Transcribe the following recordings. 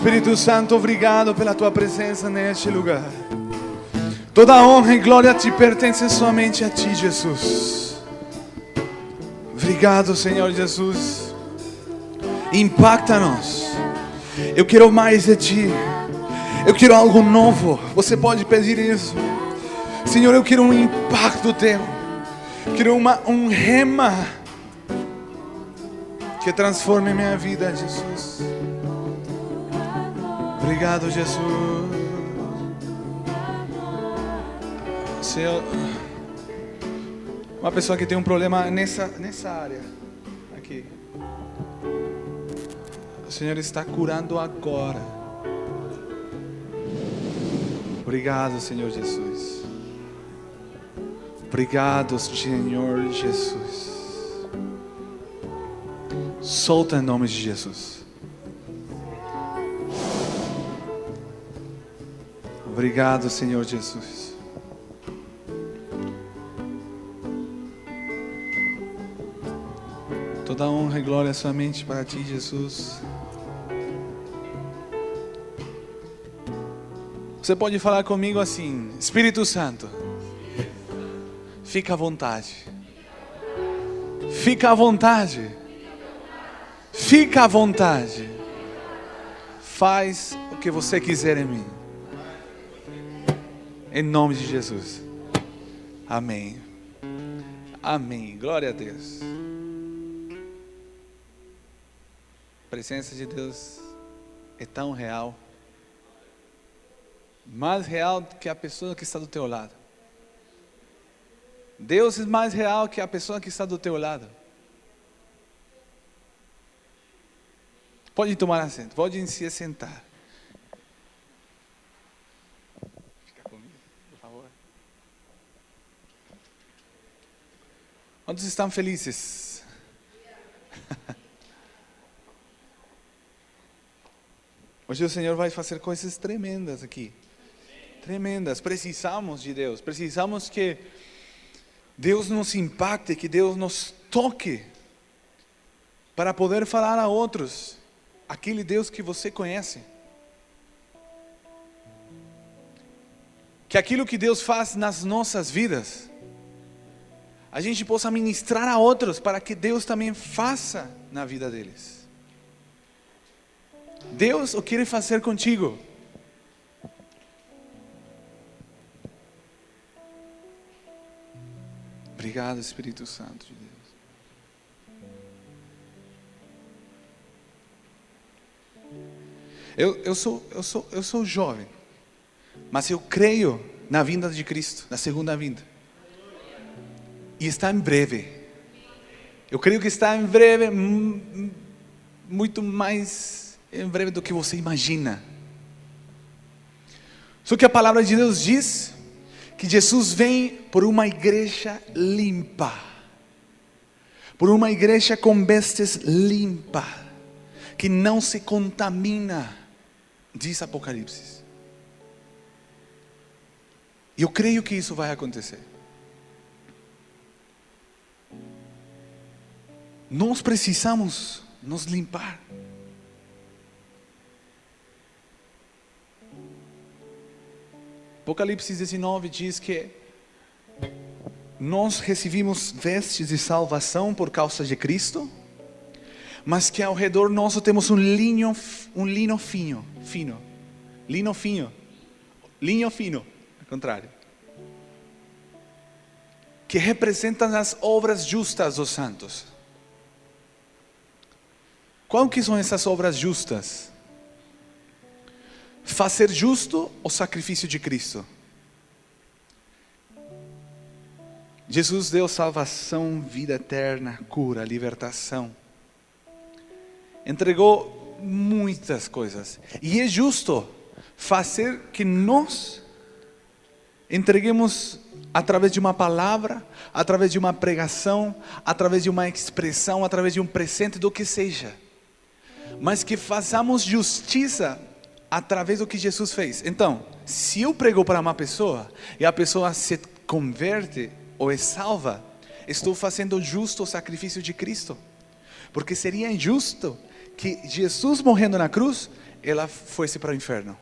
Espírito Santo, obrigado pela tua presença neste lugar. Toda honra e glória te pertence somente a ti, Jesus. Obrigado, Senhor Jesus. Impacta-nos. Eu quero mais de ti. Eu quero algo novo. Você pode pedir isso. Senhor, eu quero um impacto teu. Quero um rema que transforme minha vida, Jesus. Obrigado, Jesus. Senhor, uma pessoa que tem um problema nessa área aqui, o Senhor está curando agora. Obrigado, Senhor Jesus. Obrigado, Senhor Jesus. Solta em nome de Jesus. Obrigado, Senhor Jesus. Toda honra e glória somente para ti, Jesus. Você pode falar comigo assim: Espírito Santo, fica à vontade. Fica à vontade. Fica à vontade. Faz o que você quiser em mim. Em nome de Jesus. Amém. Amém. Glória a Deus. A presença de Deus é tão real. Mais real que a pessoa que está do teu lado. Deus é mais real que a pessoa que está do teu lado. Pode tomar assento, pode se sentar. Fica comigo, por favor. Quantos estão felizes? Hoje o Senhor vai fazer coisas tremendas aqui. Tremendas. Precisamos de Deus. Precisamos que Deus nos impacte, que Deus nos toque, para poder falar a outros aquele Deus que você conhece. Que aquilo que Deus faz nas nossas vidas, a gente possa ministrar a outros, para que Deus também faça na vida deles. Deus o quer fazer contigo. Obrigado, Espírito Santo de Deus. Eu sou jovem, mas eu creio na vinda de Cristo, na segunda vinda. E está em breve. Eu creio que está em breve, muito mais em breve do que você imagina. Só que a palavra de Deus diz que Jesus vem por uma igreja limpa, por uma igreja com vestes limpa, que não se contamina, diz Apocalipse. E eu creio que isso vai acontecer. Nós precisamos nos limpar. Apocalipse 19 diz que nós recebemos vestes de salvação por causa de Cristo, mas que ao redor nosso temos um linho fino, ao contrário, que representam as obras justas dos santos. Qual que são essas obras justas? Fazer justo o sacrifício de Cristo. Jesus deu salvação, vida eterna, cura, libertação. Entregou muitas coisas. E é justo fazer que nós entreguemos através de uma palavra, através de uma pregação, através de uma expressão, através de um presente, do que seja. Mas que façamos justiça através do que Jesus fez. Então, se eu prego para uma pessoa e a pessoa se converte ou é salva, estou fazendo justo o sacrifício de Cristo. Porque seria injusto que Jesus morrendo na cruz, ela fosse para o inferno.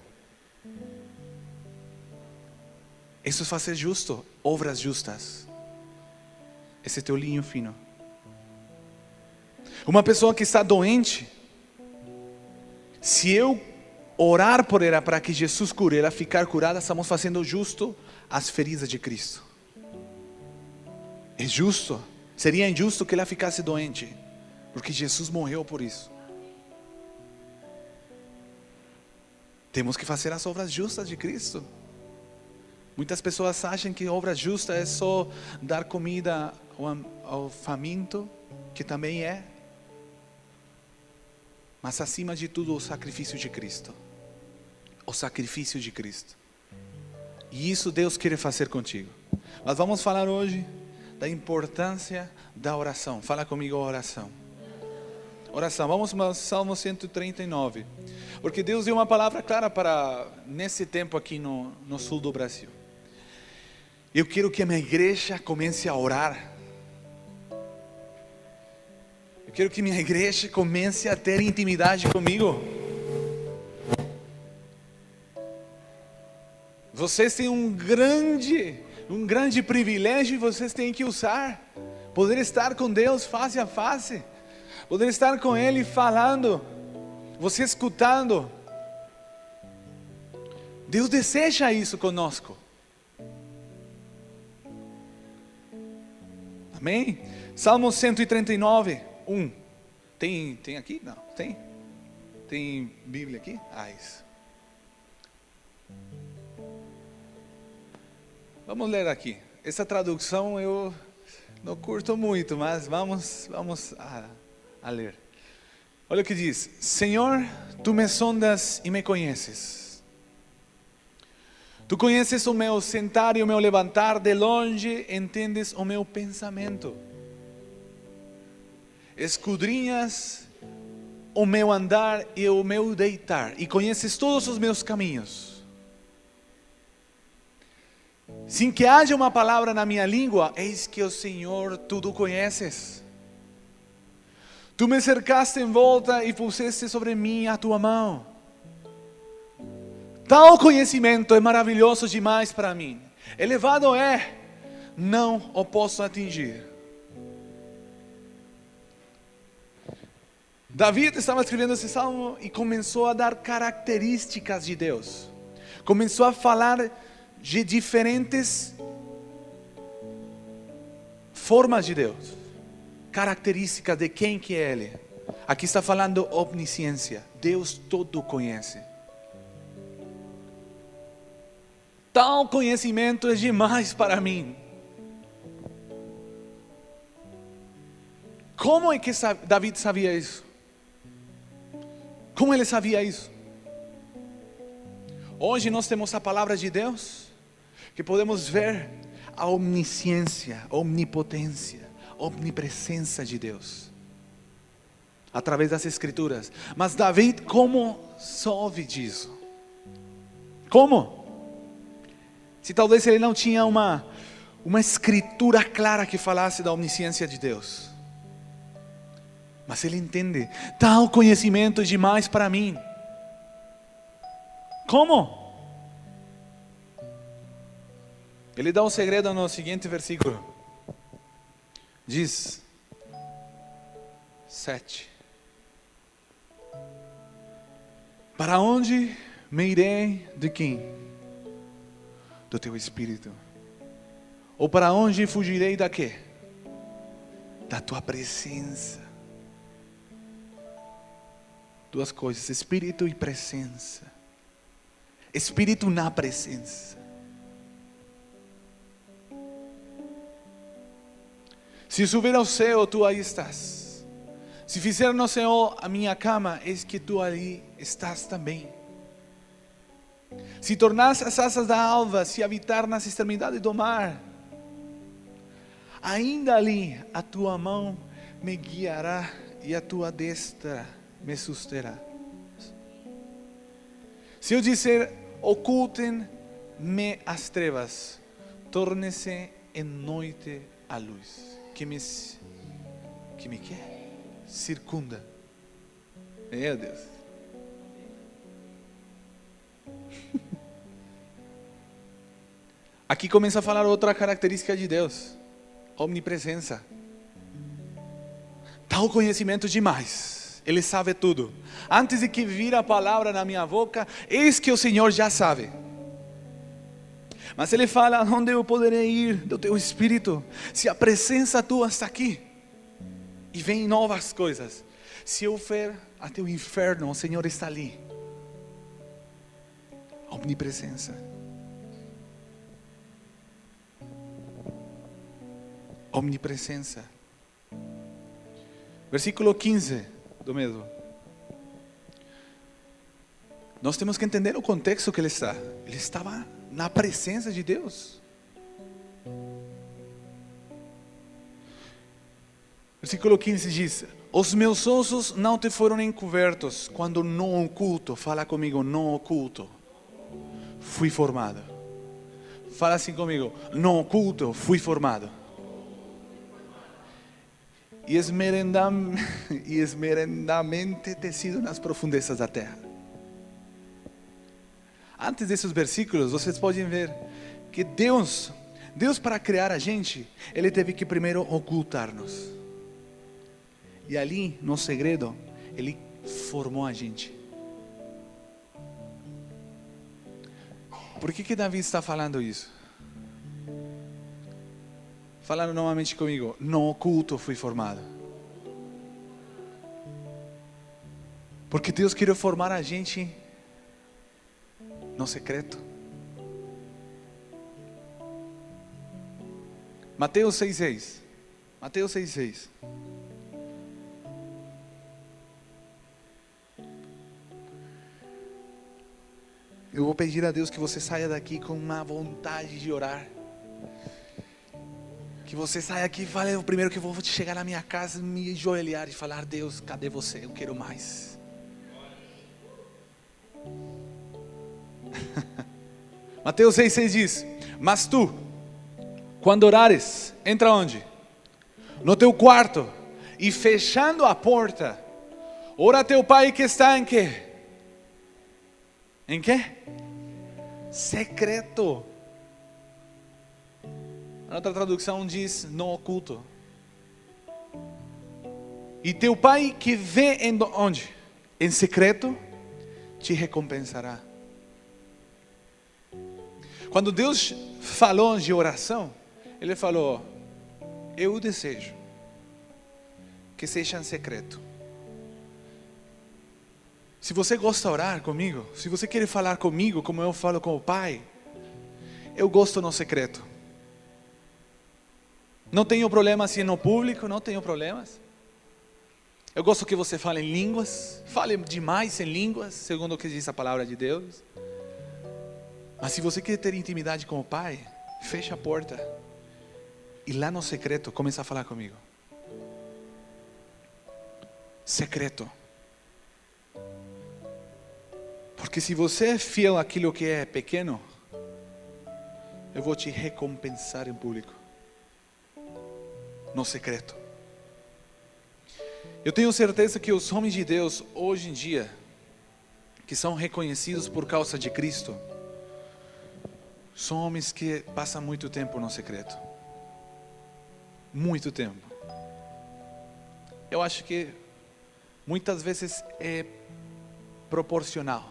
Isso é fazer justo, obras justas. Esse é teu linho fino. Uma pessoa que está doente, se eu orar por ela para que Jesus cure, ela ficar curada, estamos fazendo justo as feridas de Cristo. É justo. Seria injusto que ela ficasse doente, porque Jesus morreu por isso. Temos que fazer as obras justas de Cristo. Muitas pessoas acham que obra justa é só dar comida ao faminto, que também é. Mas acima de tudo, o sacrifício de Cristo. O sacrifício de Cristo. E isso Deus quer fazer contigo. Mas vamos falar hoje da importância da oração. Fala comigo, oração. Oração, vamos para o Salmo 139. Porque Deus deu uma palavra clara para nesse tempo aqui no sul do Brasil. Eu quero que a minha igreja comece a orar. Eu quero que minha igreja comece a ter intimidade comigo. Vocês têm um grande privilégio e vocês têm que usar. Poder estar com Deus face a face. Poder estar com Ele falando. Você escutando. Deus deseja isso conosco. Amém? Salmo 139, 1. Tem aqui? Não, tem? Tem Bíblia aqui? Isso. Vamos ler aqui. Essa tradução eu não curto muito, mas vamos a ler. Olha o que diz: Senhor, tu me sondas e me conheces. Tu conheces o meu sentar e o meu levantar, de longe entendes o meu pensamento. Escudrinhas o meu andar e o meu deitar, e conheces todos os meus caminhos. Sem que haja uma palavra na minha língua, eis que o Senhor tudo conheces. Tu me cercaste em volta e puseste sobre mim a tua mão. Tal conhecimento é maravilhoso demais para mim. Elevado é, não o posso atingir. Davi estava escrevendo esse salmo e começou a dar características de Deus. Começou a falar de diferentes formas de Deus. Características de quem que é Ele. Aqui está falando omnisciência. Deus todo conhece. Tal conhecimento é demais para mim. Como é que Davi sabia isso? Como ele sabia isso? Hoje nós temos a palavra de Deus, que podemos ver a omnisciência, a onipotência, a omnipresença de Deus, através das Escrituras. Mas Davi, como soube disso? Como? Se talvez ele não tinha uma escritura clara que falasse da omnisciência de Deus. Mas ele entende, tal conhecimento é demais para mim. Como? Ele dá um segredo no seguinte versículo. Diz 7. Para onde me irei de quem? Do teu Espírito. Ou para onde fugirei da quê? Da tua presença. Duas coisas, Espírito e presença. Espírito na presença. Se subir ao céu, tu aí estás. Se fizer no céu a minha cama, eis que tu ali estás também. Se tornares as asas da alva, se habitar nas extremidades do mar, ainda ali a tua mão me guiará e a tua destra me susterá. Se eu disser, ocultem-me as trevas, torne-se em noite a luz, que me quer? Circunda. Meu Deus. Aqui começa a falar outra característica de Deus: omnipresença. Tal conhecimento demais, Ele sabe tudo. Antes de que vir a palavra na minha boca, eis que o Senhor já sabe. Mas Ele fala: onde eu poderei ir do teu Espírito, se a presença tua está aqui? E vem novas coisas. Se eu for até o inferno, o Senhor está ali. Omnipresença. Omnipresença. Versículo 15 do mesmo. Nós temos que entender o contexto que ele está. Ele estava na presença de Deus. Versículo 15 diz: os meus ossos não te foram encobertos quando no oculto, fala comigo, no oculto, fui formado. Fala assim comigo: no oculto fui formado. E esmerendamente tecido nas profundezas da terra. Antes desses versículos, vocês podem ver que Deus para criar a gente, Ele teve que primeiro ocultar-nos. E ali, no segredo, Ele formou a gente. Por que Davi está falando isso? Falando novamente comigo: no oculto fui formado. Porque Deus queria formar a gente no secreto. Mateus 6,6. Mateus 6,6. Eu vou pedir a Deus que você saia daqui com uma vontade de orar. Que você saia aqui e fale: o primeiro que eu vou chegar na minha casa, me ajoelhar e falar: Deus, cadê você? Eu quero mais. Mateus 6,6 diz: mas tu, quando orares, entra onde? No teu quarto, e fechando a porta, ora a teu pai que está em quê? Em quê? Secreto. A outra tradução diz no oculto. E teu pai que vê em onde? Em secreto, te recompensará. Quando Deus falou de oração, Ele falou: eu desejo que seja em secreto. Se você gosta de orar comigo, se você quer falar comigo como eu falo com o Pai, eu gosto no secreto. Não tenho problema se no público, não tenho problemas. Eu gosto que você fale em línguas, fale demais em línguas, segundo o que diz a palavra de Deus. Mas se você quer ter intimidade com o Pai, fecha a porta e lá no secreto começa a falar comigo. Secreto. Porque se você é fiel àquilo que é pequeno, eu vou te recompensar em público. No secreto. Eu tenho certeza que os homens de Deus hoje em dia, que são reconhecidos por causa de Cristo, são homens que passam muito tempo no secreto. Muito tempo. Eu acho que muitas vezes é proporcional.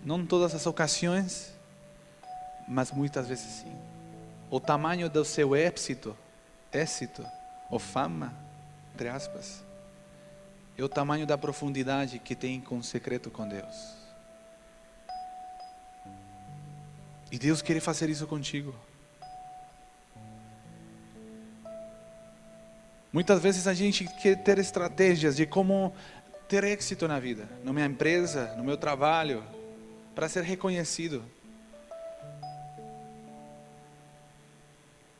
Não em todas as ocasiões, mas muitas vezes sim. O tamanho do seu êxito, ou fama, entre aspas, é o tamanho da profundidade que tem com o secreto com Deus. E Deus quer fazer isso contigo. Muitas vezes a gente quer ter estratégias de como ter êxito na vida, na minha empresa, no meu trabalho, para ser reconhecido.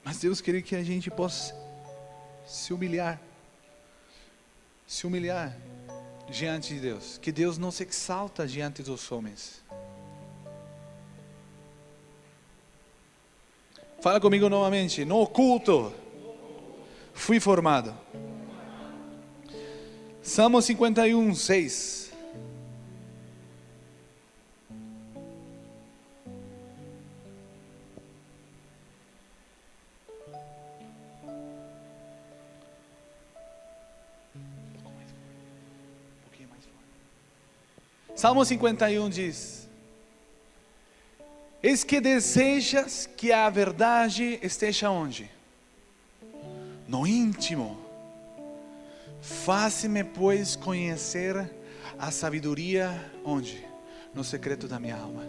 Mas Deus quer que a gente possa se humilhar diante de Deus. Que Deus não se exalta diante dos homens. Fala comigo novamente. No oculto fui formado. Salmo 51:6. Salmo 51 diz: eis que desejas que a verdade esteja onde? No íntimo. Faze-me, pois, conhecer a sabedoria onde? No secreto da minha alma.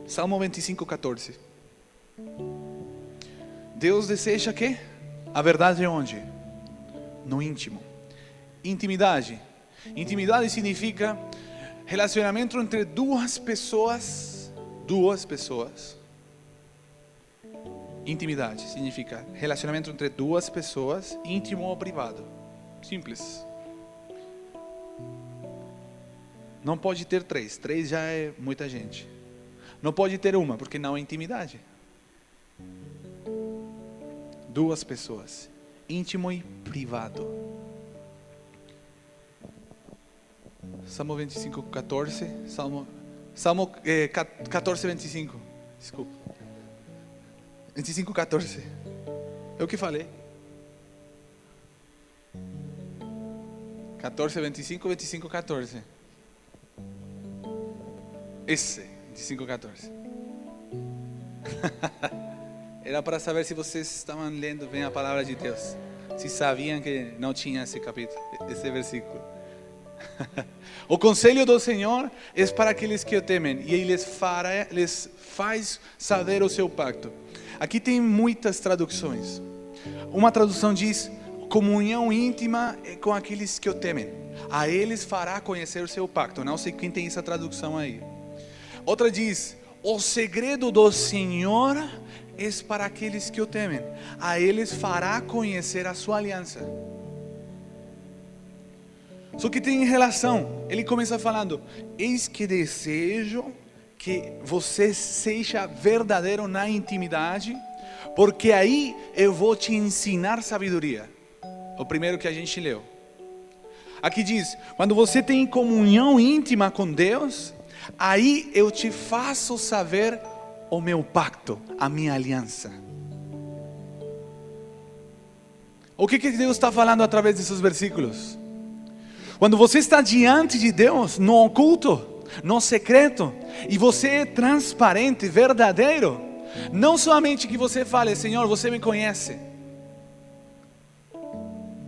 Salmo 25:14. Deus deseja que a verdade é onde? No íntimo. Intimidade. Intimidade significa relacionamento entre duas pessoas. Duas pessoas. Intimidade significa relacionamento entre duas pessoas, íntimo ou privado. Simples. Não pode ter três. Três já é muita gente. Não pode ter uma, porque não é intimidade. Duas pessoas, íntimo e privado. Salmo 25:14. Salmo 14:25. Desculpa. 25:14. Eu que falei. 14:25, 25:14. Esse, 25:14. Era para saber se vocês estavam lendo bem a palavra de Deus. Se sabiam que não tinha esse capítulo, esse versículo. O conselho do Senhor é para aqueles que o temem, e Ele lhes faz saber o seu pacto. Aqui tem muitas traduções. Uma tradução diz: comunhão íntima com aqueles que o temem. A eles fará conhecer o seu pacto. Não sei quem tem essa tradução aí. Outra diz: o segredo do Senhor é para aqueles que o temem. A eles fará conhecer a sua aliança. Só que tem relação. Ele começa falando: eis que desejo que você seja verdadeiro na intimidade, porque aí eu vou te ensinar sabedoria. O primeiro que a gente leu. Aqui diz: quando você tem comunhão íntima com Deus, aí eu te faço saber o meu pacto, a minha aliança. O que Deus está falando através desses versículos? Quando você está diante de Deus, no oculto, no secreto, e você é transparente, verdadeiro, não somente que você fale: Senhor, você me conhece,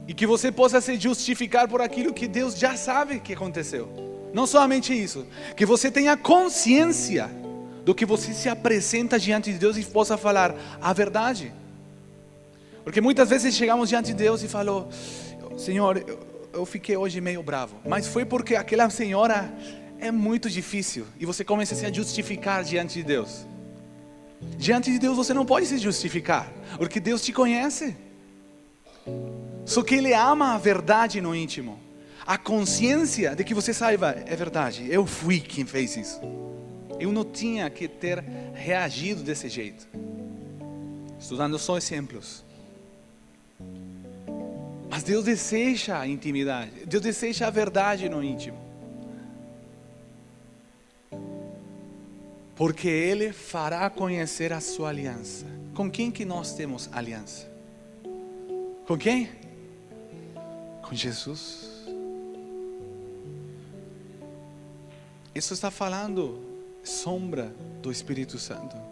e que você possa se justificar por aquilo que Deus já sabe que aconteceu. Não somente isso, que você tenha consciência do que você se apresenta diante de Deus e possa falar a verdade. Porque muitas vezes chegamos diante de Deus e falamos: Senhor, eu fiquei hoje meio bravo, mas foi porque aquela senhora é muito difícil, e você começa a se justificar diante de Deus. Diante de Deus você não pode se justificar, porque Deus te conhece. Só que Ele ama a verdade no íntimo, a consciência de que você saiba: é verdade, eu fui quem fez isso, eu não tinha que ter reagido desse jeito. Estou dando só exemplos. Mas Deus deseja a intimidade, Deus deseja a verdade no íntimo, porque Ele fará conhecer a sua aliança. Com quem que nós temos aliança? Com quem? Com Jesus. Isso está falando sombra do Espírito Santo.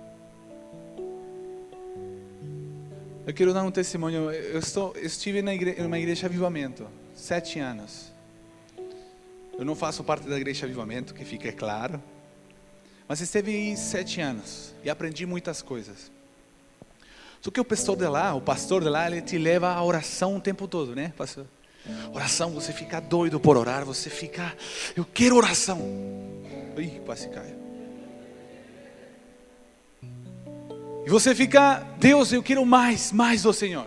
Eu quero dar um testemunho. Eu estive numa igreja Avivamento 7 anos. Eu não faço parte da igreja Avivamento, que fique claro, mas estive aí 7 anos e aprendi muitas coisas. Só que o pastor de lá, ele te leva à oração o tempo todo, né, pastor? Oração, você fica doido por orar, você fica: eu quero oração. Ih, quase caiu. E você fica: Deus, eu quero mais do Senhor.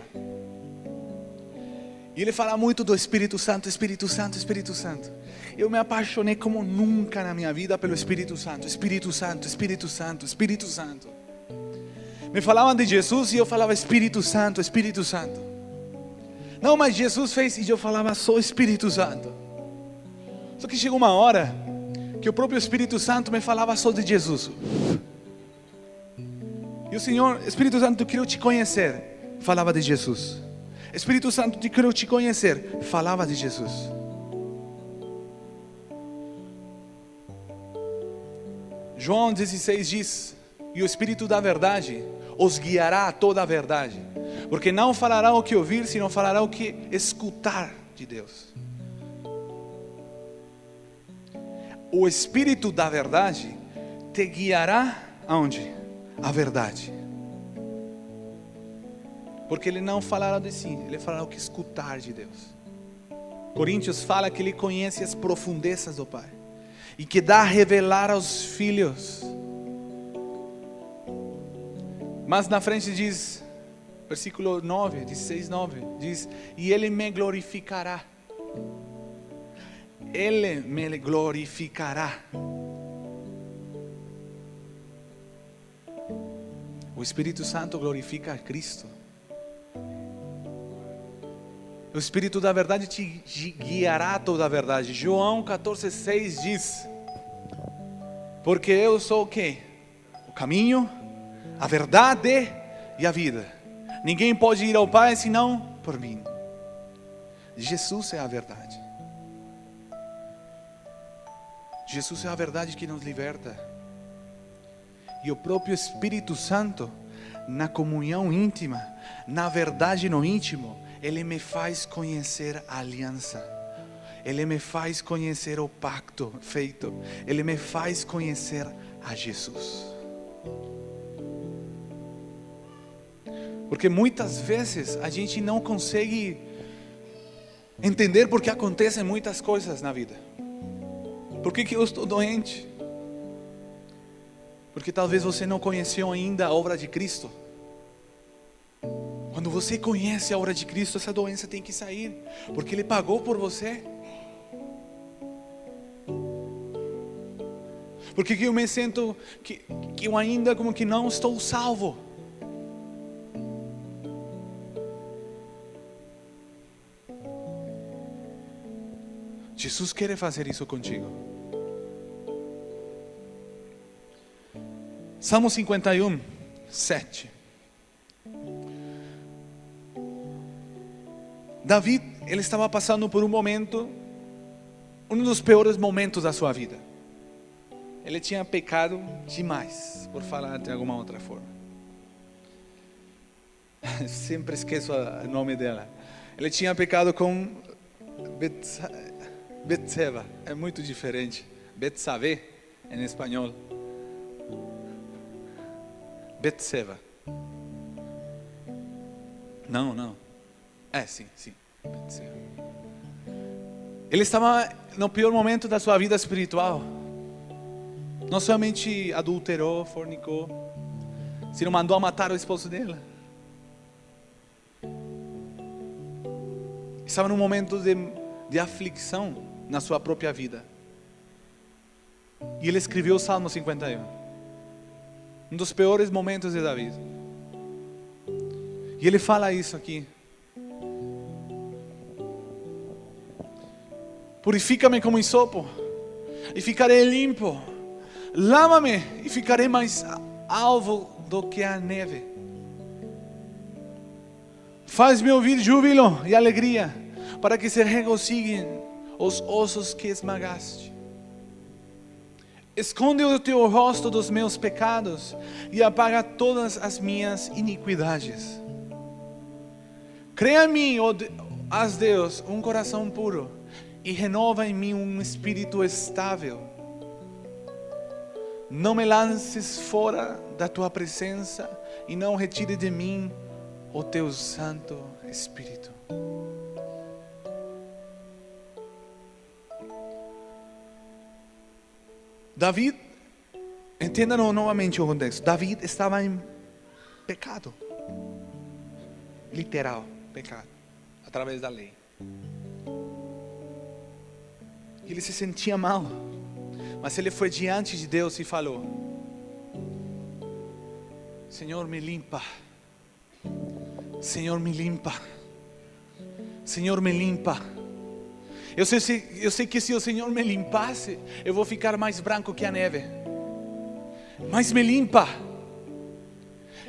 E Ele fala muito do Espírito Santo, Espírito Santo, Espírito Santo. Eu me apaixonei como nunca na minha vida pelo Espírito Santo. Espírito Santo, Espírito Santo, Espírito Santo. Me falavam de Jesus e eu falava: Espírito Santo, Espírito Santo. Não, mas Jesus fez, e eu falava só Espírito Santo. Só que chegou uma hora que o próprio Espírito Santo me falava só de Jesus. E o Senhor: Espírito Santo, eu quero te conhecer. Falava de Jesus. Espírito Santo, eu quero te conhecer. Falava de Jesus. João 16 diz: e o Espírito da verdade os guiará a toda a verdade, porque não falará o que ouvir, senão falará o que escutar de Deus. O Espírito da verdade te guiará aonde? A verdade. Porque ele não falará de si, ele falará o que escutar de Deus. Coríntios fala que ele conhece as profundezas do Pai e que dá a revelar aos filhos. Mas na frente diz, versículo 9, 16, 9, diz: e Ele me glorificará. Ele me glorificará. O Espírito Santo glorifica a Cristo. O Espírito da verdade te guiará a toda a verdade. João 14,6 diz: porque eu sou o quê? O caminho, a verdade e a vida. Ninguém pode ir ao Pai senão por mim. Jesus é a verdade. Jesus é a verdade que nos liberta. E o próprio Espírito Santo, na comunhão íntima, na verdade no íntimo, Ele me faz conhecer a aliança. Ele me faz conhecer o pacto feito. Ele me faz conhecer a Jesus. Porque muitas vezes a gente não consegue entender porque acontecem muitas coisas na vida. Por que eu estou doente? Porque talvez você não conheceu ainda a obra de Cristo. Quando você conhece a obra de Cristo, essa doença tem que sair, porque Ele pagou por você. Porque eu me sinto que eu ainda como que não estou salvo. Jesus quer fazer isso contigo. Salmo 51, 7. Davi, ele estava passando por um momento, um dos piores momentos da sua vida. Ele tinha pecado demais, por falar de alguma outra forma. Sempre esqueço o nome dela. Ele tinha pecado com Betseba, é muito diferente. Betsabé em espanhol. Betseba. Não. Sim. Betseba. Ele estava no pior momento da sua vida espiritual. Não somente adulterou, fornicou, se não mandou a matar o esposo dela. Estava num momento de aflição na sua própria vida. E ele escreveu o Salmo 51. Um dos piores momentos de Davi. E ele fala isso aqui: purifica-me como hisopo e ficarei limpo. Lava-me e ficarei mais alvo do que a neve. Faz-me ouvir júbilo e alegria, para que se regoziguem os ossos que esmagaste. Esconde o teu rosto dos meus pecados e apaga todas as minhas iniquidades. Cria em mim, ó Deus, um coração puro e renova em mim um espírito estável. Não me lances fora da tua presença e não retire de mim o teu Santo Espírito. Davi, entenda novamente o contexto. Davi estava em pecado, literal, pecado, através da lei. Ele se sentia mal, mas ele foi diante de Deus e falou: Senhor, me limpa. Senhor, me limpa. Senhor, me limpa. Eu sei que se o Senhor me limpasse, eu vou ficar mais branco que a neve. Mas me limpa.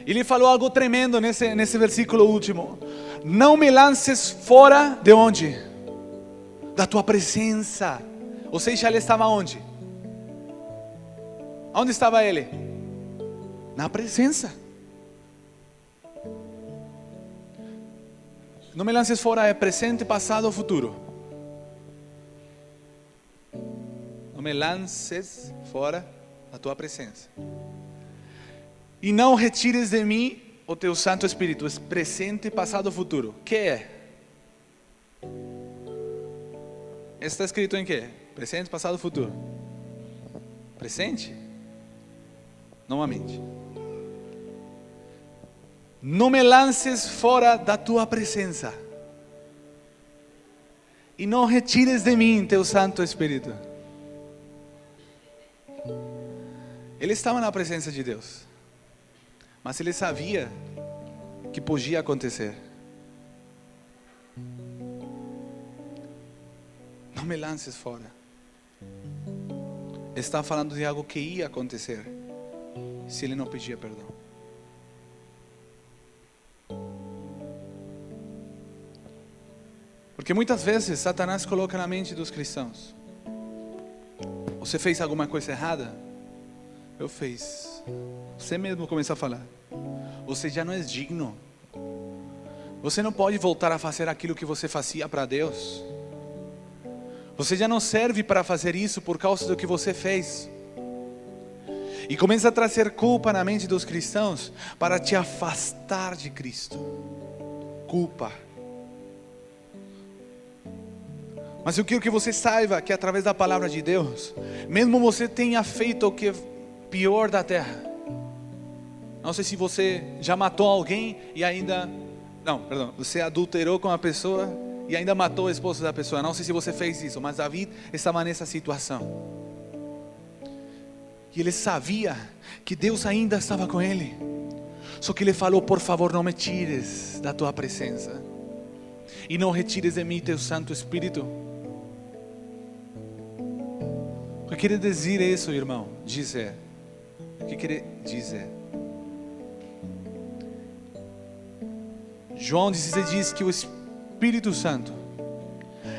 Ele falou algo tremendo nesse versículo último: Não me lances fora de onde? Da tua presença. Ou seja, ele estava onde? Onde estava ele? Na presença. Não me lances fora é presente, passado ou futuro. Não me lances fora da tua presença. E não retires de mim o teu Santo Espírito. É presente, passado ou futuro. Que é? Está escrito em quê? Presente, passado ou futuro? Presente? Novamente. Não me lances fora da tua presença. E não retires de mim teu Santo Espírito. Ele estava na presença de Deus. Mas ele sabia que podia acontecer. Não me lances fora. Está falando de algo que ia acontecer se ele não pedia perdão. Porque muitas vezes Satanás coloca na mente dos cristãos: você fez alguma coisa errada? Eu fiz. Você mesmo começa a falar: você já não é digno. Você não pode voltar a fazer aquilo que você fazia para Deus. Você já não serve para fazer isso por causa do que você fez. E começa a trazer culpa na mente dos cristãos para te afastar de Cristo. Culpa. Mas eu quero que você saiba que através da palavra de Deus, mesmo você tenha feito o que é pior da terra. Não sei se você já matou alguém e ainda... Não, perdão. Você adulterou com a pessoa e ainda matou a esposa da pessoa. Não sei se você fez isso, mas Davi estava nessa situação. E ele sabia que Deus ainda estava com ele. Só que ele falou: por favor, não me tires da tua presença. E não retires de mim teu Santo Espírito. O que quer dizer isso, irmão? Dizer. O que quer dizer? João 16 diz que o Espírito Santo,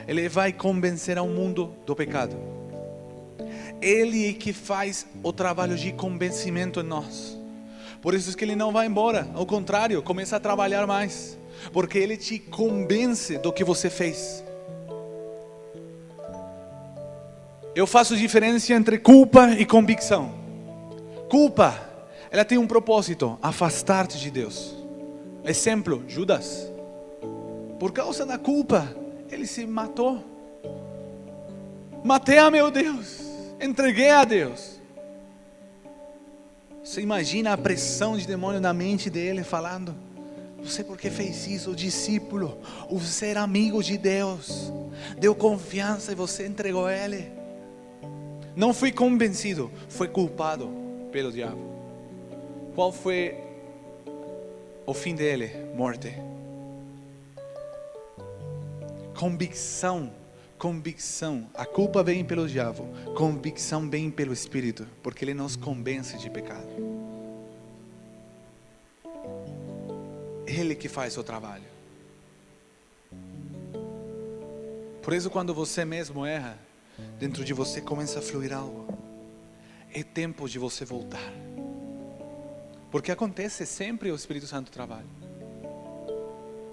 ele vai convencer ao mundo do pecado. Ele é que faz o trabalho de convencimento em nós. Por isso é que ele não vai embora. Ao contrário, começa a trabalhar mais. Porque ele te convence do que você fez. Eu faço diferença entre culpa e convicção. Culpa, ela tem um propósito: afastar-te de Deus. Exemplo, Judas. Por causa da culpa, ele se matou. Matei a meu Deus, entreguei a Deus. Você imagina a pressão de demônio na mente dele falando: você por que fez isso? O discípulo, o ser amigo de Deus, deu confiança e você entregou ele. Não fui convencido, foi culpado pelo diabo. Qual foi o fim dele? Morte. Convicção. Convicção. A culpa vem pelo diabo. Convicção vem pelo Espírito, porque ele nos convence de pecado. Ele que faz o trabalho. Por isso, quando você mesmo erra, dentro de você começa a fluir algo. É tempo de você voltar. Porque acontece sempre, o Espírito Santo trabalha.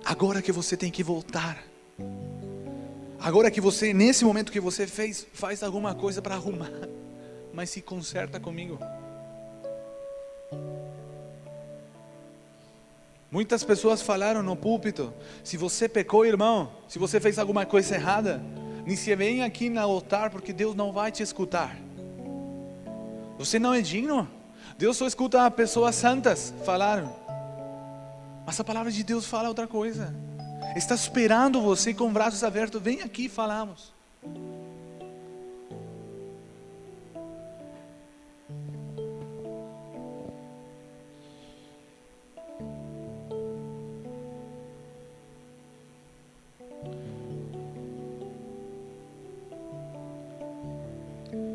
Agora que você tem que voltar. Agora que você, nesse momento que você faz alguma coisa para arrumar, mas se conserta comigo. Muitas pessoas falaram no púlpito: se você pecou, irmão, se você fez alguma coisa errada, nem se vem aqui no altar, porque Deus não vai te escutar. Você não é digno. Deus só escuta pessoas santas. Falaram. Mas a palavra de Deus fala outra coisa. Está esperando você com braços abertos. Vem aqui, falamos.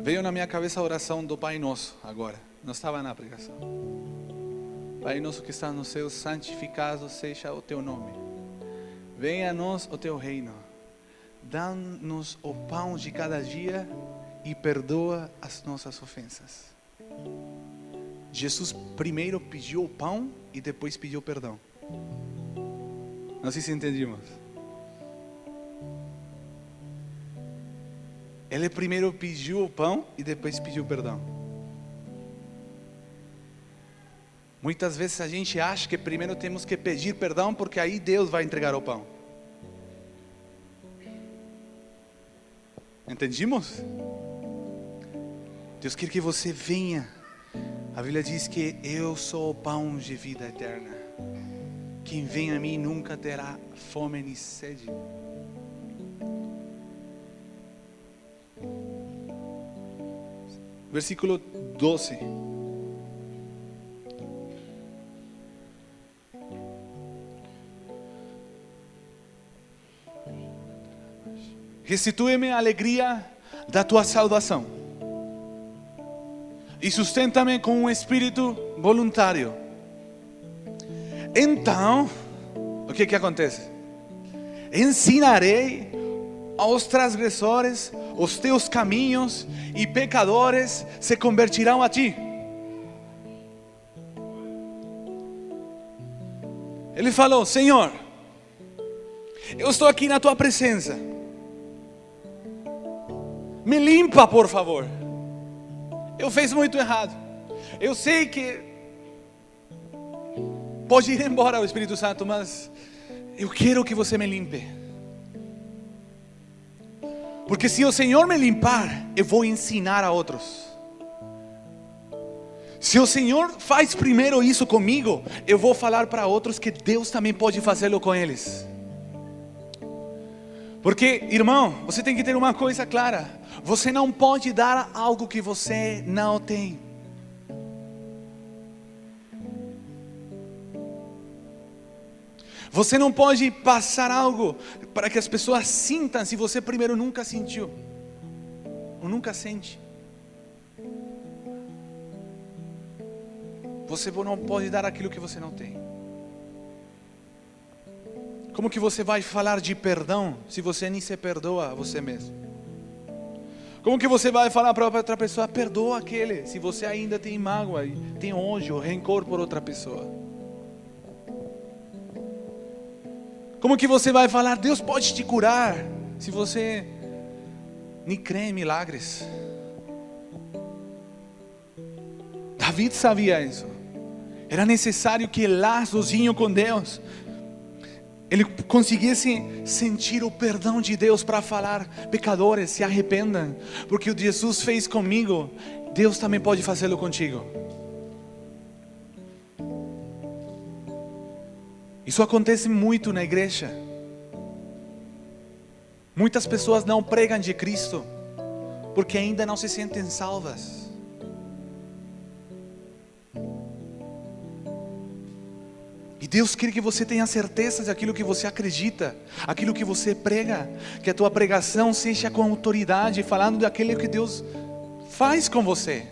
Veio na minha cabeça a oração do Pai Nosso agora. Não estava na pregação. Pai Nosso que está no céu, santificado seja o teu nome. venha a nós o teu reino, dá-nos o pão de cada dia e perdoa as nossas ofensas. Jesus primeiro pediu o pão e depois pediu perdão. Não sei se entendimos. Ele primeiro pediu o pão e depois pediu perdão. Muitas vezes a gente acha que primeiro temos que pedir perdão, porque aí Deus vai entregar o pão. Entendimos? Deus quer que você venha. A Bíblia diz que eu sou o pão de vida eterna. Quem vem a mim nunca terá fome nem sede. Versículo 12. Restitui-me a alegria da tua salvação e sustenta-me com um espírito voluntário. Então, o que acontece? Ensinarei aos transgressores os teus caminhos e pecadores se convertirão a ti. Ele falou: Senhor, eu estou aqui na tua presença, me limpa por favor, eu fiz muito errado, eu sei que pode ir embora o Espírito Santo, mas eu quero que você me limpe. Porque se o Senhor me limpar, eu vou ensinar a outros. Se o Senhor faz primeiro isso comigo, eu vou falar para outros que Deus também pode fazê-lo com eles. Porque, irmão, você tem que ter uma coisa clara: você não pode dar algo que você não tem. Você não pode passar algo para que as pessoas sintam se você primeiro nunca sentiu ou nunca sente. Você não pode dar aquilo que você não tem. Como que você vai falar de perdão se você nem se perdoa a você mesmo? Como que você vai falar para outra pessoa: perdoa aquele, se você ainda tem mágoa, tem ódio, rancor por outra pessoa? Como que você vai falar: Deus pode te curar, se você nem crê em milagres? David sabia isso. Era necessário que lá sozinho com Deus ele conseguisse sentir o perdão de Deus para falar: pecadores, se arrependam, porque o que Jesus fez comigo, Deus também pode fazê-lo contigo. Isso acontece muito na igreja. Muitas pessoas não pregam de Cristo porque ainda não se sentem salvas. E Deus quer que você tenha certeza daquilo que você acredita, aquilo que você prega, que a tua pregação seja com autoridade, falando daquilo que Deus faz com você.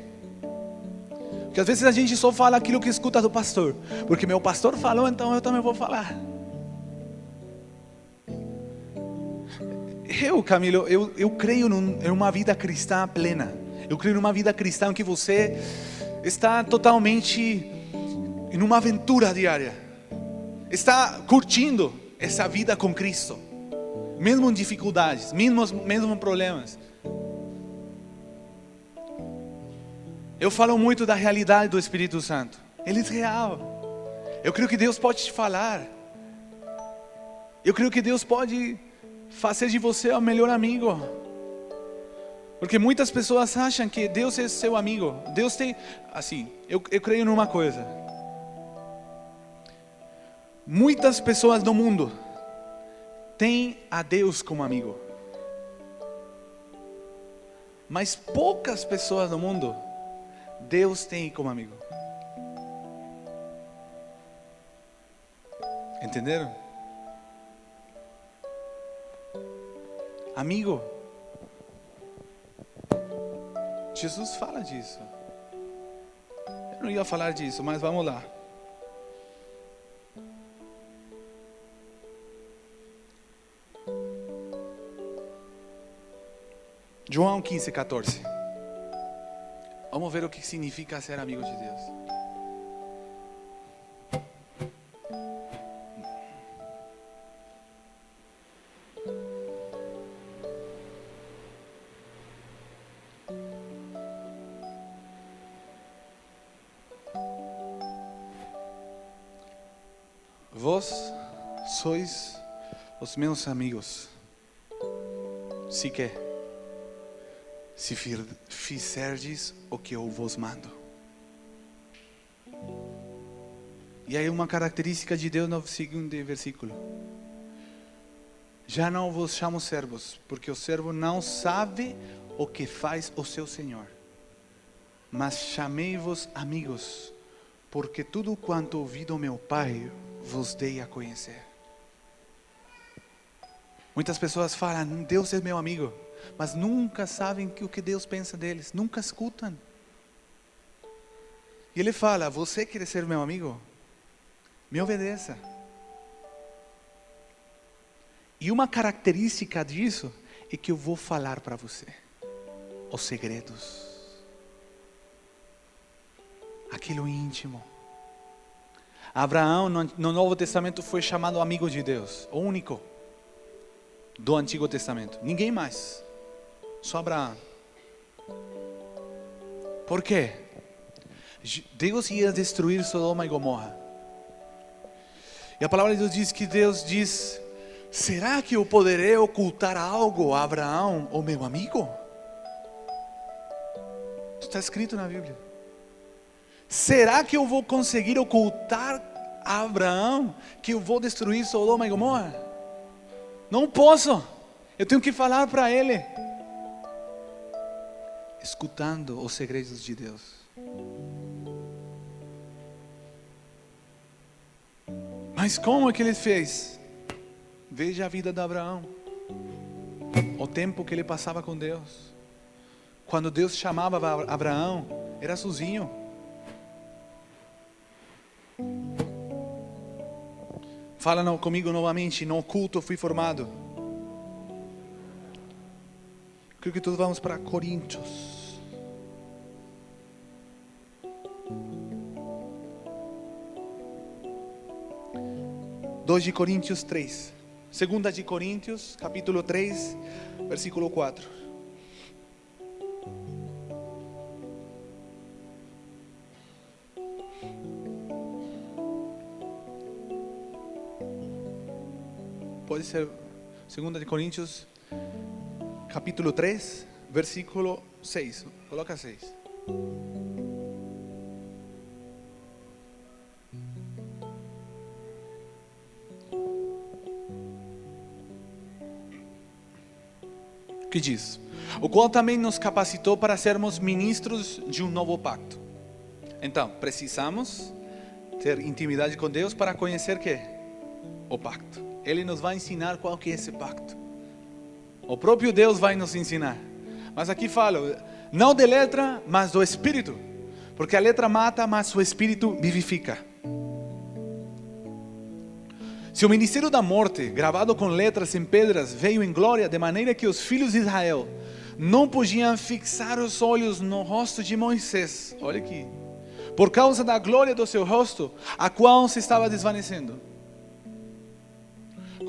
Porque às vezes a gente só fala aquilo que escuta do pastor, porque meu pastor falou, então eu também vou falar. Camilo, eu creio em uma vida cristã plena. Eu creio numa vida cristã em que você está totalmente em uma aventura diária, está curtindo essa vida com Cristo, mesmo em dificuldades, mesmo problemas. Eu falo muito da realidade do Espírito Santo. Ele é real. Eu creio que Deus pode te falar. Eu creio que Deus pode fazer de você o melhor amigo. Porque muitas pessoas acham que Deus é seu amigo. Deus tem, assim, eu creio numa coisa. Muitas pessoas no mundo têm a Deus como amigo, mas poucas pessoas no mundo Deus tem como amigo. Entenderam? Amigo. Jesus fala disso. Eu não ia falar disso, mas vamos lá. João 15:14. Vamos ver o que significa ser amigo de Deus. Vós sois os meus amigos, se fizerdes o que eu vos mando. E aí uma característica de Deus no segundo versículo: já não vos chamo servos, porque o servo não sabe o que faz o seu senhor, mas chamei-vos amigos, porque tudo quanto ouvi do meu Pai vos dei a conhecer. Muitas pessoas falam, Deus é meu amigo, mas nunca sabem o que Deus pensa deles, nunca escutam. E Ele fala, você quer ser meu amigo? Me obedeça. E uma característica disso é que eu vou falar para você os segredos, aquilo íntimo. Abraão no Novo Testamento foi chamado amigo de Deus, o único do Antigo Testamento, ninguém mais, só Abraão. Por quê? Deus ia destruir Sodoma e Gomorra, e a palavra de Deus diz que Deus diz, será que eu poderei ocultar algo a Abraão, o meu amigo? Isso está escrito na Bíblia. Será que eu vou conseguir ocultar a Abraão que eu vou destruir Sodoma e Gomorra? Não posso. Eu tenho que falar para ele, escutando os segredos de Deus. Mas como é que ele fez? Veja a vida de Abraão, o tempo que ele passava com Deus. Quando Deus chamava Abraão, era sozinho. Fala comigo novamente, no culto fui formado. Creio que todos vamos para Coríntios. Dois de Coríntios 3. Segunda de Coríntios, capítulo 3, versículo 4. Pode ser 2 de Coríntios, capítulo 3, versículo 6. Coloca 6. Que diz? O qual também nos capacitou para sermos ministros de um novo pacto. Então, precisamos ter intimidade com Deus para conhecer o pacto. Ele nos vai ensinar qual que é esse pacto. O próprio Deus vai nos ensinar. Mas aqui falo, não de letra, mas do Espírito. Porque a letra mata, mas o Espírito vivifica. Se o ministério da morte, gravado com letras em pedras, veio em glória, de maneira que os filhos de Israel não podiam fixar os olhos no rosto de Moisés. Olha aqui. Por causa da glória do seu rosto, a qual se estava desvanecendo.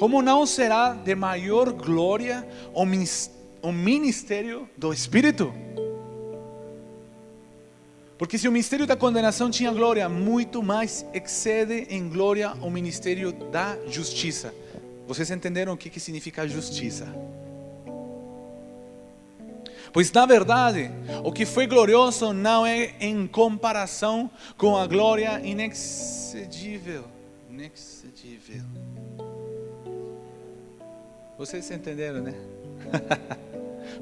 Como não será de maior glória o ministério do Espírito? Porque se o ministério da condenação tinha glória, muito mais excede em glória o ministério da justiça. Vocês entenderam o que significa justiça? Pois na verdade, o que foi glorioso não é em comparação com a glória inexcedível. Vocês entenderam, né?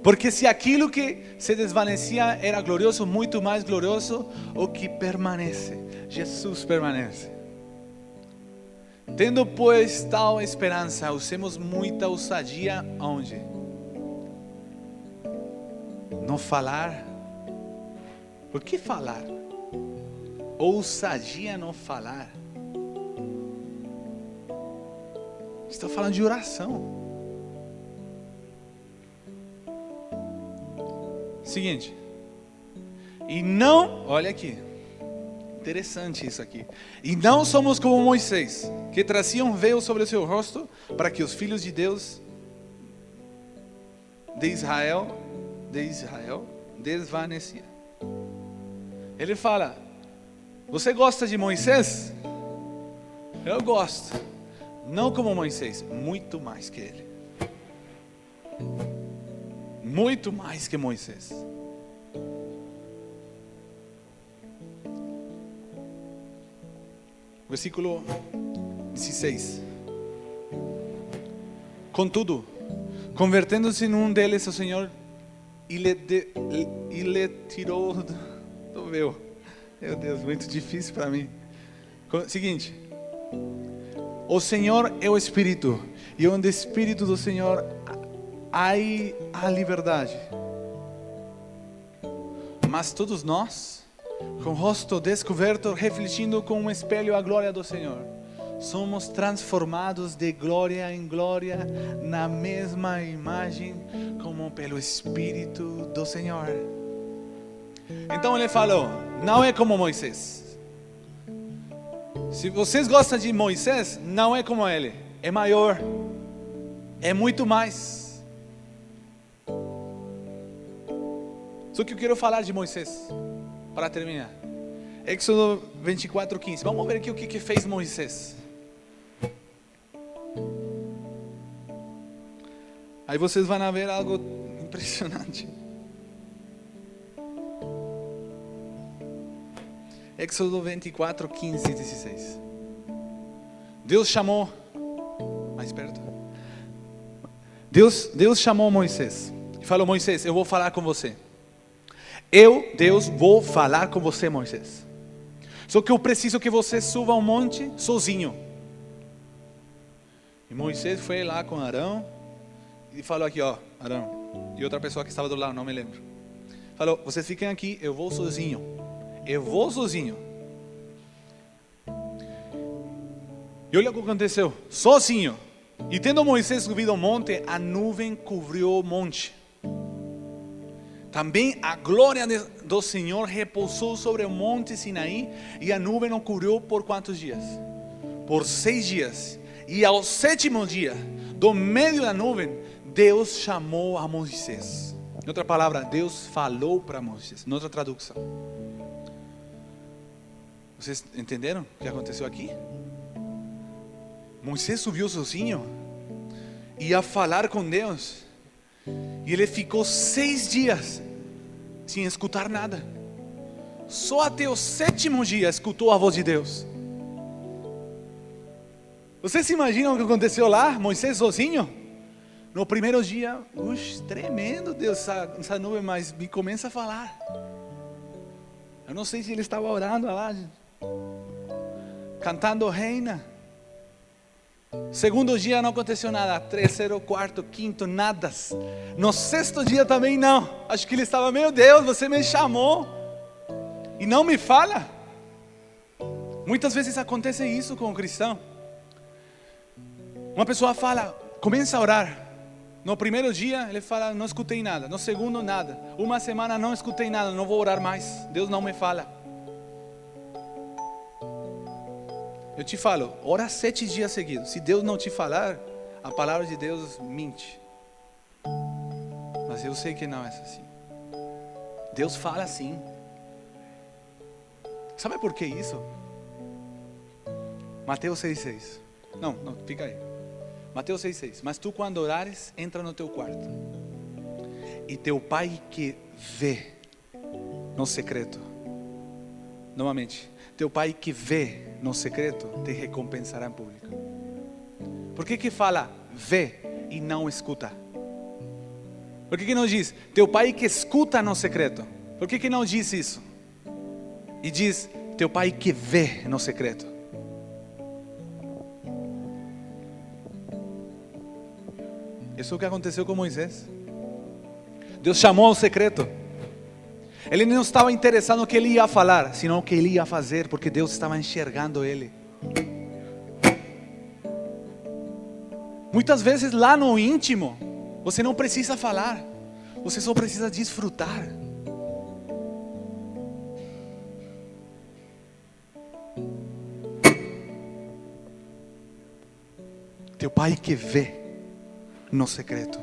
Porque se aquilo que se desvanecia era glorioso, muito mais glorioso o que permanece. Jesus permanece. Tendo pois tal esperança, usemos muita ousadia onde? No falar. Por que falar? Ousadia no falar. Estou falando de oração. Seguinte. E não, olha aqui. Interessante isso aqui. E não somos como Moisés, que trazia um véu sobre o seu rosto para que os filhos de Deus de Israel desvaneciam. Ele fala: você gosta de Moisés? Eu gosto. Não como Moisés, muito mais que ele. Muito mais que Moisés. Versículo 16. Contudo, convertendo-se num deles, o Senhor e lhe tirou do véu. Meu Deus, muito difícil para mim. Seguinte. O Senhor é o Espírito, e onde o Espírito do Senhor há a liberdade. Mas todos nós, com o rosto descoberto, refletindo com um espelho a glória do Senhor, somos transformados de glória em glória na mesma imagem, como pelo Espírito do Senhor. Então ele falou: não é como Moisés. Se vocês gostam de Moisés, não é como ele. É maior. É muito mais. Só que eu quero falar de Moisés, para terminar. Êxodo 24:15. Vamos ver aqui o que fez Moisés. Aí vocês vão ver algo impressionante. Êxodo 24:15 e 16. Deus chamou, mais perto. Deus chamou Moisés e falou: Moisés, eu vou falar com você. Deus, vou falar com você, Moisés. Só que eu preciso que você suba um monte sozinho. E Moisés foi lá com Arão e falou aqui, ó, Arão, e outra pessoa que estava do lado, não me lembro. Falou: vocês fiquem aqui, eu vou sozinho. Eu vou sozinho. E olha o que aconteceu. Sozinho. E tendo Moisés subido ao monte, a nuvem cobriu o monte. Também a glória do Senhor repousou sobre o monte Sinaí. E a nuvem o cobriu por quantos dias? Por 6 dias. E ao 7º dia, do meio da nuvem, Deus chamou a Moisés. Em outra palavra, Deus falou para Moisés. Em outra tradução. Vocês entenderam o que aconteceu aqui? Moisés subiu sozinho, ia falar com Deus, e ele ficou 6 dias sem escutar nada. Só até o 7º dia escutou a voz de Deus. Vocês se imaginam o que aconteceu lá? Moisés sozinho? No primeiro dia, tremendo Deus, essa nuvem, mas me começa a falar. Eu não sei se ele estava orando lá, cantando reina. Segundo dia não aconteceu nada. 3º, 4º, 5º, nada. No 6º dia também não. Acho que ele estava: meu Deus, você me chamou e não me fala. Muitas vezes acontece isso com o cristão. Uma pessoa fala, começa a orar. No primeiro dia ele fala: não escutei nada. No segundo, nada. Uma semana, não escutei nada, não vou orar mais. Deus não me fala. Eu te falo, ora 7 dias seguidos. Se Deus não te falar, a palavra de Deus mente. Mas eu sei que não é assim. Deus fala assim. Sabe por que isso? Mateus 6,6. Não, fica aí. Mateus 6,6. Mas tu, quando orares, entra no teu quarto, e teu pai que vê no secreto, novamente, teu pai que vê no secreto te recompensará em público. Por que fala vê e não escuta? Por que não diz teu pai que escuta no secreto? Por que não diz isso? E diz teu pai que vê no secreto. Isso é o que aconteceu com Moisés. Deus chamou ao secreto. Ele não estava interessado no que ele ia falar, senão no que ele ia fazer, porque Deus estava enxergando ele. Muitas vezes lá no íntimo, você não precisa falar. Você só precisa desfrutar. Teu Pai que vê no secreto.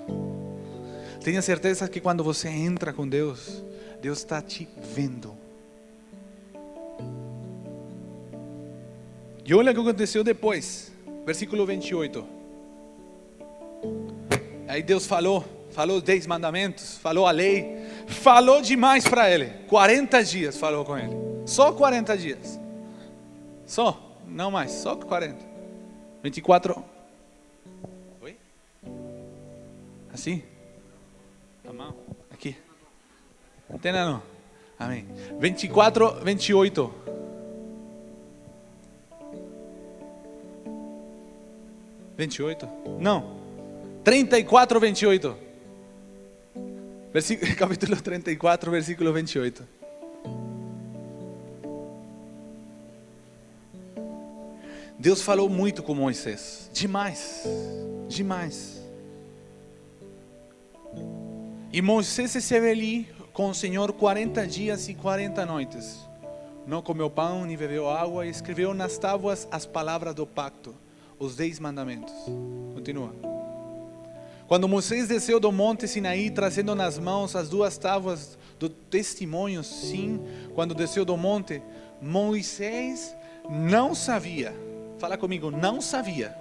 Tenha certeza que quando você entra com Deus, Deus está te vendo. E olha o que aconteceu depois, versículo 28. Aí Deus falou os 10 mandamentos, falou a lei, falou demais para ele. 40 dias falou com ele, só 40 dias. Só, não mais, só 40. 24. Oi? Assim? A mão, aqui. Antena não. Amém. 24, 28. Não. 34, 28. Capítulo 34, versículo 28. Deus falou muito com Moisés. Demais. Demais. E Moisés esteve ali com o Senhor 40 dias e 40 noites. Não comeu pão, nem bebeu água, e escreveu nas tábuas as palavras do pacto, os 10 mandamentos. Continua. Quando Moisés desceu do monte Sinaí, trazendo nas mãos as 2 tábuas do testemunho, sim, quando desceu do monte, Moisés não sabia, fala comigo, não sabia,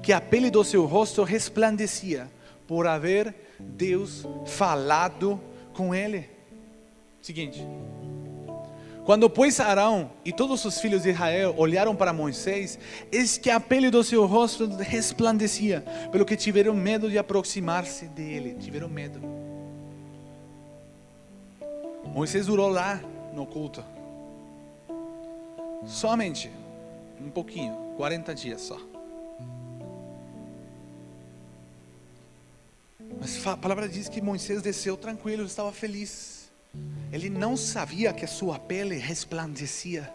que a pele do seu rosto resplandecia, por haver Deus falado com ele. Seguinte. Quando pois Arão e todos os filhos de Israel olharam para Moisés, eis que a pele do seu rosto resplandecia, pelo que tiveram medo de aproximar-se dele. Tiveram medo. Moisés durou lá no culto. Somente um pouquinho, 40 dias só. Mas a palavra diz que Moisés desceu tranquilo, estava feliz. Ele não sabia que a sua pele resplandecia.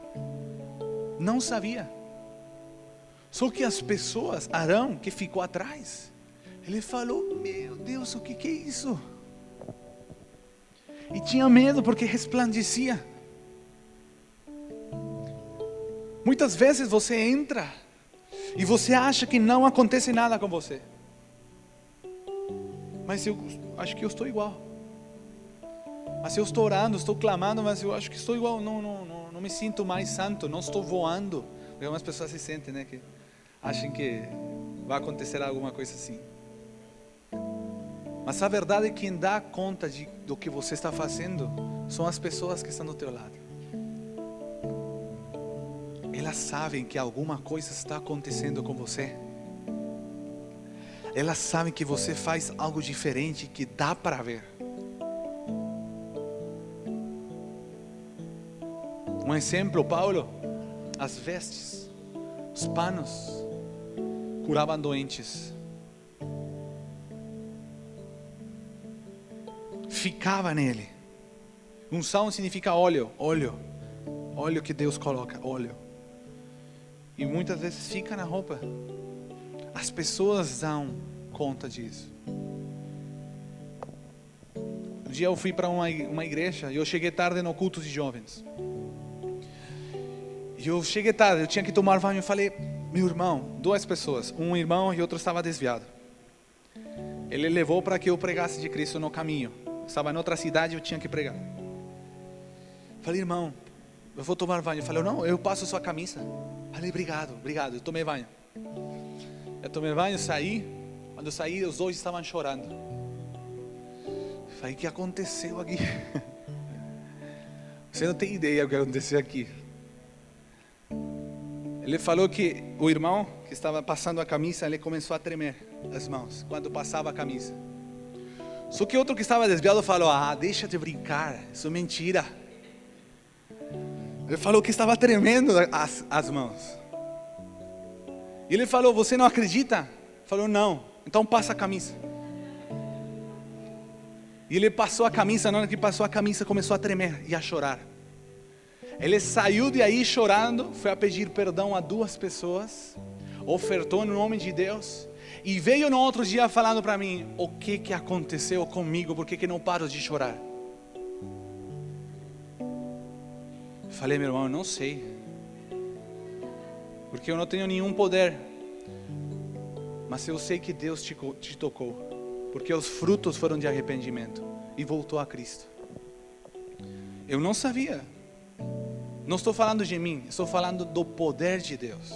Não sabia. Só que as pessoas, Arão, que ficou atrás, ele falou: meu Deus, o que é isso? E tinha medo porque resplandecia. Muitas vezes você entra e você acha que não acontece nada com você. Mas eu acho que eu estou igual. Mas eu estou orando, estou clamando, mas eu acho que estou igual. Não me sinto mais santo, não estou voando. Porque algumas pessoas se sentem, né, que acham que vai acontecer alguma coisa assim. Mas a verdade é que quem dá conta do que você está fazendo são as pessoas que estão do teu lado. Elas sabem que alguma coisa está acontecendo com você. Elas sabem que você faz algo diferente, que dá para ver. Um exemplo, Paulo, as vestes, os panos, curavam doentes. Ficava nele. Unção significa óleo, óleo. Óleo que Deus coloca, óleo. E muitas vezes fica na roupa. As pessoas dão conta disso. Um dia eu fui para uma igreja e eu cheguei tarde no culto de jovens. E eu cheguei tarde, eu tinha que tomar banho. Eu falei: meu irmão, 2 pessoas, um irmão e outro estava desviado. Ele levou para que eu pregasse de Cristo no caminho. Estava em outra cidade e eu tinha que pregar. Falei: irmão, eu vou tomar banho. Ele falou: não, eu passo sua camisa. Falei: obrigado. Eu tomei banho. Eu tomei banho, saí. Quando eu saí, os 2 estavam chorando. Falei: o que aconteceu aqui? Você não tem ideia do que aconteceu aqui. Ele falou que o irmão que estava passando a camisa, ele começou a tremer as mãos quando passava a camisa. Só que outro que estava desviado falou: ah, deixa de brincar, isso é mentira. Ele falou que estava tremendo as mãos. E ele falou: você não acredita? Falou: não, então passa a camisa. E ele passou a camisa. Na hora que passou a camisa, começou a tremer e a chorar. Ele saiu de aí chorando, foi a pedir perdão a 2 pessoas, ofertou no nome de Deus. E veio no outro dia falando para mim: o que aconteceu comigo? Por que não paro de chorar? Falei: meu irmão, eu não sei, porque eu não tenho nenhum poder, mas eu sei que Deus te tocou, porque os frutos foram de arrependimento e voltou a Cristo. Eu não sabia. Não estou falando de mim, estou falando do poder de Deus.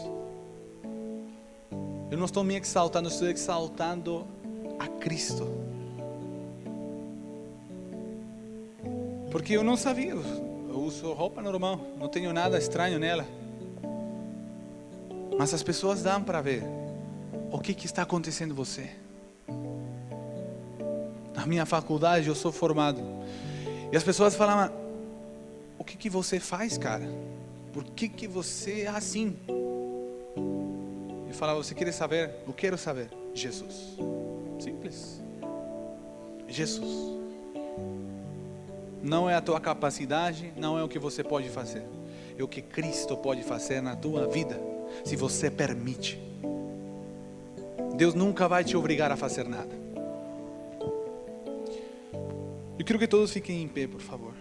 Eu não estou me exaltando, estou exaltando a Cristo. Porque eu não sabia. Eu uso roupa normal, não tenho nada estranho nela. Mas as pessoas dão para ver o que está acontecendo com você. Na minha faculdade eu sou formado, e as pessoas falavam: o que você faz, cara? Por que você é assim? Eu falava: você quer saber? Eu quero saber. Jesus. Simples. Jesus. Não é a tua capacidade, não é o que você pode fazer, é o que Cristo pode fazer na tua vida, se você permite. Deus nunca vai te obrigar a fazer nada. Eu quero que todos fiquem em pé, por favor.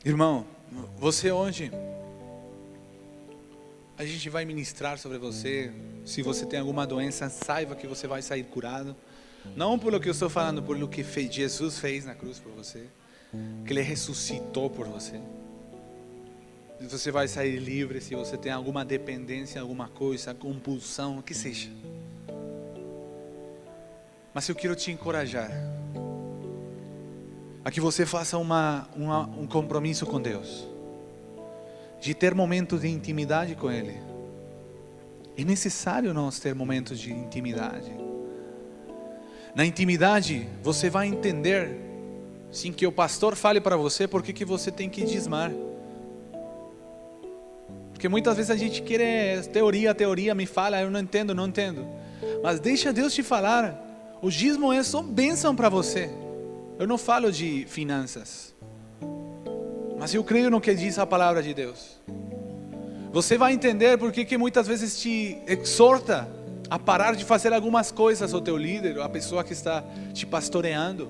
Irmão, você hoje, a gente vai ministrar sobre você. Se você tem alguma doença, saiba que você vai sair curado. Não pelo que eu estou falando, pelo que Jesus fez na cruz por você, que Ele ressuscitou por você. Você vai sair livre. Se você tem alguma dependência, alguma coisa, compulsão, o que seja. Mas eu quero te encorajar a que você faça um compromisso com Deus, de ter momentos de intimidade com Ele. É necessário nós ter momentos de intimidade. Na intimidade você vai entender, sem que o pastor fale para você, por que você tem que dizimar. Porque muitas vezes a gente quer teoria, me fala, eu não entendo. Mas deixa Deus te falar. O dízimo é só bênção para você. Eu não falo de finanças, mas eu creio no que diz a palavra de Deus. Você vai entender por que muitas vezes te exorta a parar de fazer algumas coisas, o teu líder, a pessoa que está te pastoreando.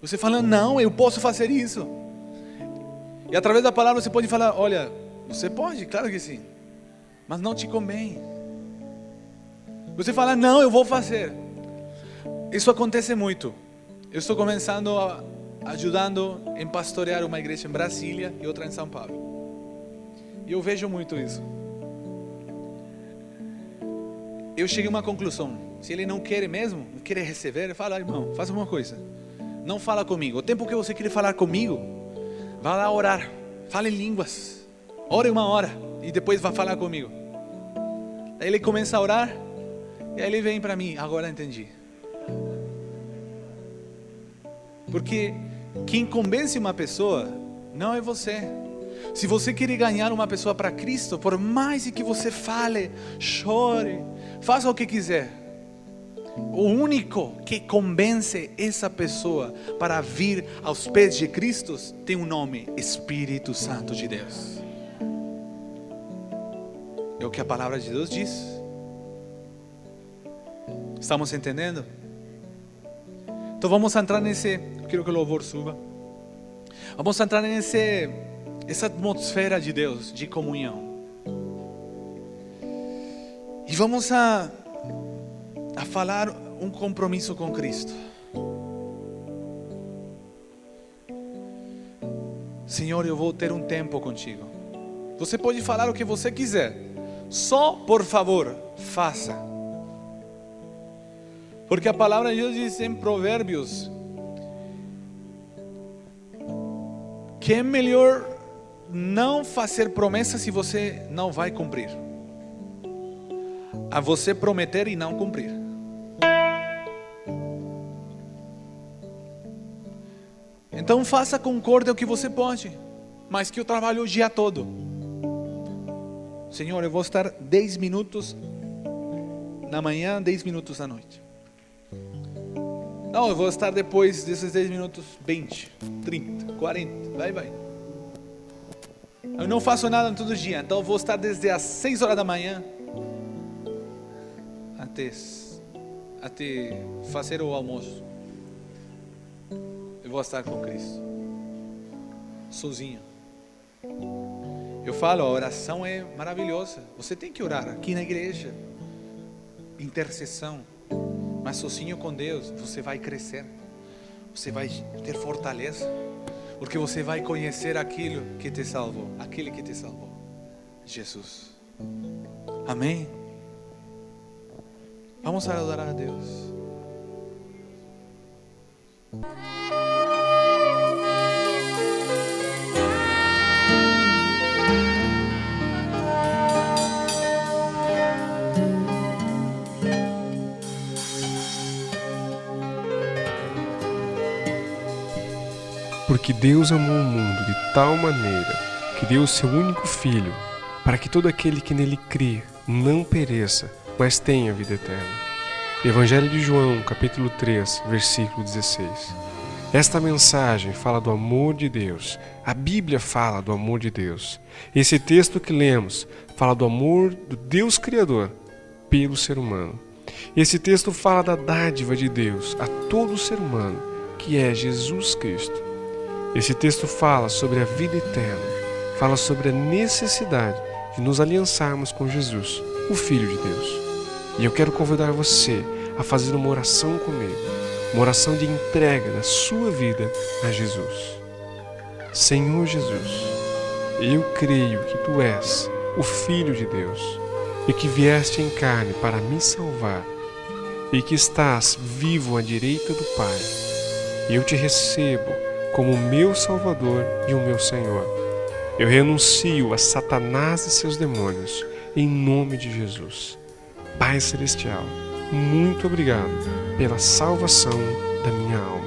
Você fala: não, eu posso fazer isso. E através da palavra você pode falar: olha, você pode, claro que sim, mas não te convém. Você fala: não, eu vou fazer. Isso acontece muito. Eu estou começando ajudando em pastorear uma igreja em Brasília e outra em São Paulo. E eu vejo muito isso. Eu cheguei a uma conclusão: se ele não quer mesmo, não quer receber, fala: irmão, faça uma coisa, não fala comigo. O tempo que você quer falar comigo, vá lá orar, fale em línguas, ore 1 hora e depois vá falar comigo. Aí ele começa a orar, e aí ele vem para mim: agora entendi. Porque quem convence uma pessoa não é você. Se você quer ganhar uma pessoa para Cristo, por mais que você fale, chore, faça o que quiser, o único que convence essa pessoa para vir aos pés de Cristo tem um nome: Espírito Santo de Deus. É o que a palavra de Deus diz. Estamos entendendo? Então vamos entrar nesse, eu quero que o louvor suba. Vamos entrar essa atmosfera de Deus, de comunhão. E vamos a falar um compromisso com Cristo. Senhor, eu vou ter um tempo contigo. Você pode falar o que você quiser, só por favor, faça. Porque a palavra de Deus diz em Provérbios que é melhor não fazer promessas se você não vai cumprir, a você prometer e não cumprir. Então faça, concorde o que você pode, mas que eu trabalho o dia todo. Senhor, eu vou estar 10 minutos na manhã, 10 minutos à noite. Não, eu vou estar depois desses 10 minutos 20, 30, 40, vai. Eu não faço nada todo dia, então eu vou estar desde as 6 horas da manhã até fazer o almoço. Eu vou estar com Cristo, sozinho. Eu falo, a oração é maravilhosa. Você tem que orar aqui na igreja, intercessão. Mas sozinho com Deus, você vai crescer. Você vai ter fortaleza. Porque você vai conhecer aquele que te salvou. Jesus. Amém? Vamos adorar a Deus. Porque Deus amou o mundo de tal maneira que deu o seu único Filho, para que todo aquele que nele crê não pereça, mas tenha vida eterna. Evangelho de João, capítulo 3, versículo 16. Esta mensagem fala do amor de Deus. A Bíblia fala do amor de Deus. Esse texto que lemos fala do amor do Deus Criador pelo ser humano. Esse texto fala da dádiva de Deus a todo ser humano, que é Jesus Cristo. Esse texto fala sobre a vida eterna, fala sobre a necessidade de nos aliançarmos com Jesus, o Filho de Deus. E eu quero convidar você a fazer uma oração comigo, uma oração de entrega da sua vida a Jesus. Senhor Jesus, eu creio que Tu és o Filho de Deus e que vieste em carne para me salvar e que estás vivo à direita do Pai. Eu Te recebo como meu Salvador e o meu Senhor. Eu renuncio a Satanás e seus demônios, em nome de Jesus. Pai Celestial, muito obrigado pela salvação da minha alma.